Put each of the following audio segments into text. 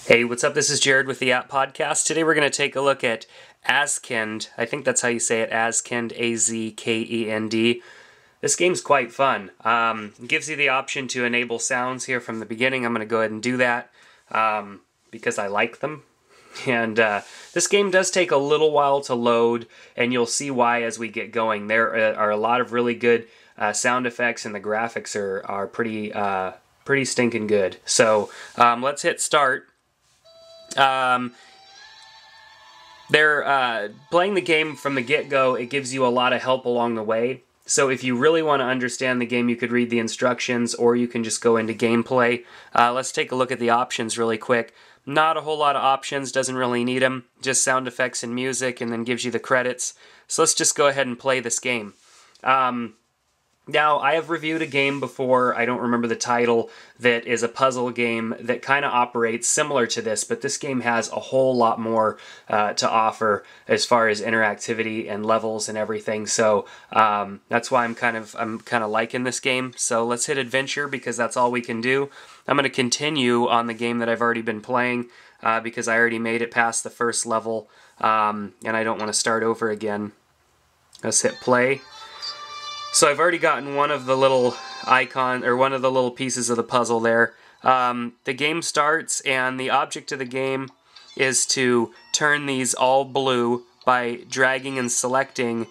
Hey, what's up? This is Jared with the App Podcast. Today we're going to take a look at Azkend. I think that's how you say it, Azkend, A-Z-K-E-N-D. This game's quite fun. It gives you the option to enable sounds here from the beginning. I'm going to go ahead and do that because I like them. And this game does take a little while to load, and you'll see why as we get going. There are a lot of really good sound effects, and the graphics are pretty stinking good. So let's hit start. Playing the game from the get-go, it gives you a lot of help along the way. So if you really want to understand the game, you could read the instructions, or you can just go into gameplay. Let's take a look at the options really quick. Not a whole lot of options, doesn't really need them. Just sound effects and music, and then gives you the credits. So let's just go ahead and play this game. Now, I have reviewed a game before, I don't remember the title, that is a puzzle game that kind of operates similar to this, but this game has a whole lot more to offer as far as interactivity and levels and everything. So that's why I'm kind of liking this game. So let's hit adventure because that's all we can do. I'm going to continue on the game that I've already been playing because I already made it past the first level and I don't want to start over again. Let's hit play. So I've already gotten one of the little one of the little pieces of the puzzle there. The game starts, and the object of the game is to turn these all blue by dragging and selecting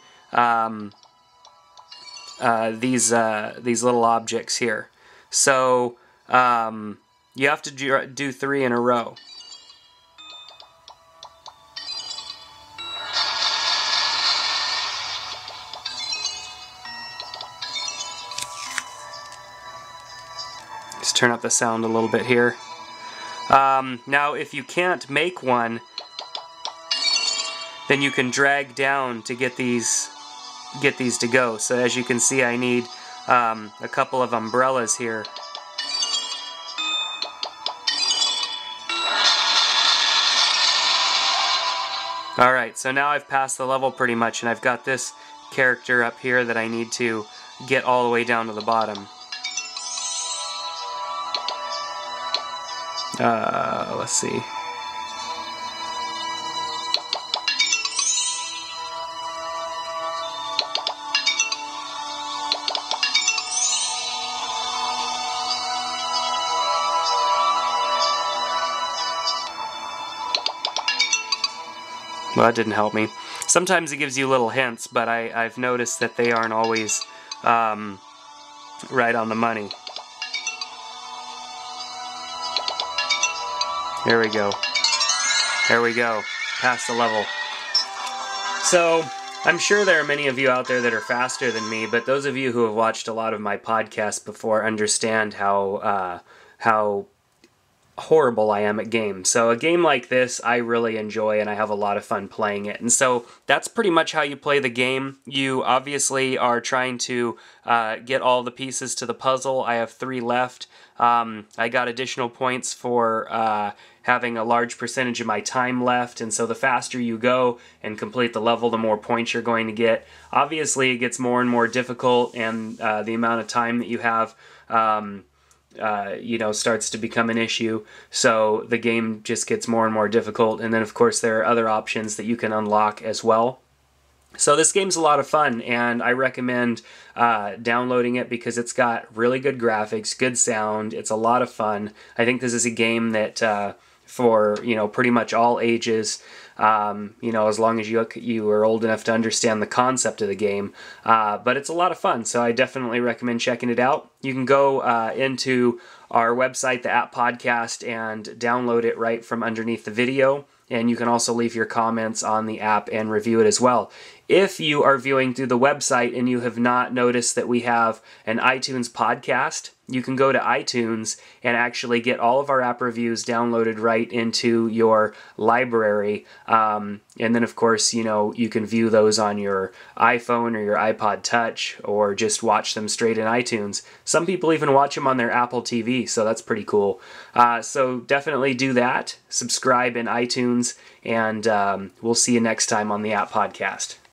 these little objects here. So you have to do 3 in a row. Just turn up the sound a little bit here. Now, if you can't make one, then you can drag down to get these to go. So as you can see, I need a couple of umbrellas here. Alright, so now I've passed the level pretty much, and I've got this character up here that I need to get all the way down to the bottom. Let's see. Well, that didn't help me. Sometimes it gives you little hints, but I've noticed that they aren't always right on the money. There we go. There we go. Past the level. So, I'm sure there are many of you out there that are faster than me, but those of you who have watched a lot of my podcasts before understand how horrible I am at games. So a game like this I really enjoy, and I have a lot of fun playing it. And so that's pretty much how you play the game. You obviously are trying to get all the pieces to the puzzle. I have 3 left. I got additional points for having a large percentage of my time left, and so the faster you go and complete the level, the more points you're going to get. Obviously, it gets more and more difficult, and the amount of time that you have starts to become an issue, so the game just gets more and more difficult. And then of course there are other options that you can unlock as well. So this game's a lot of fun, and I recommend downloading it because it's got really good graphics, good sound, it's a lot of fun. I think this is a game that for pretty much all ages, as long as you are old enough to understand the concept of the game. But it's a lot of fun, so I definitely recommend checking it out. You can go into our website, the App Podcast, and download it right from underneath the video. And you can also leave your comments on the app and review it as well. If you are viewing through the website and you have not noticed that we have an iTunes podcast, you can go to iTunes and actually get all of our app reviews downloaded right into your library. And then, of course, you can view those on your iPhone or your iPod Touch, or just watch them straight in iTunes. Some people even watch them on their Apple TV, so that's pretty cool. So definitely do that. Subscribe in iTunes, and we'll see you next time on the App Podcast.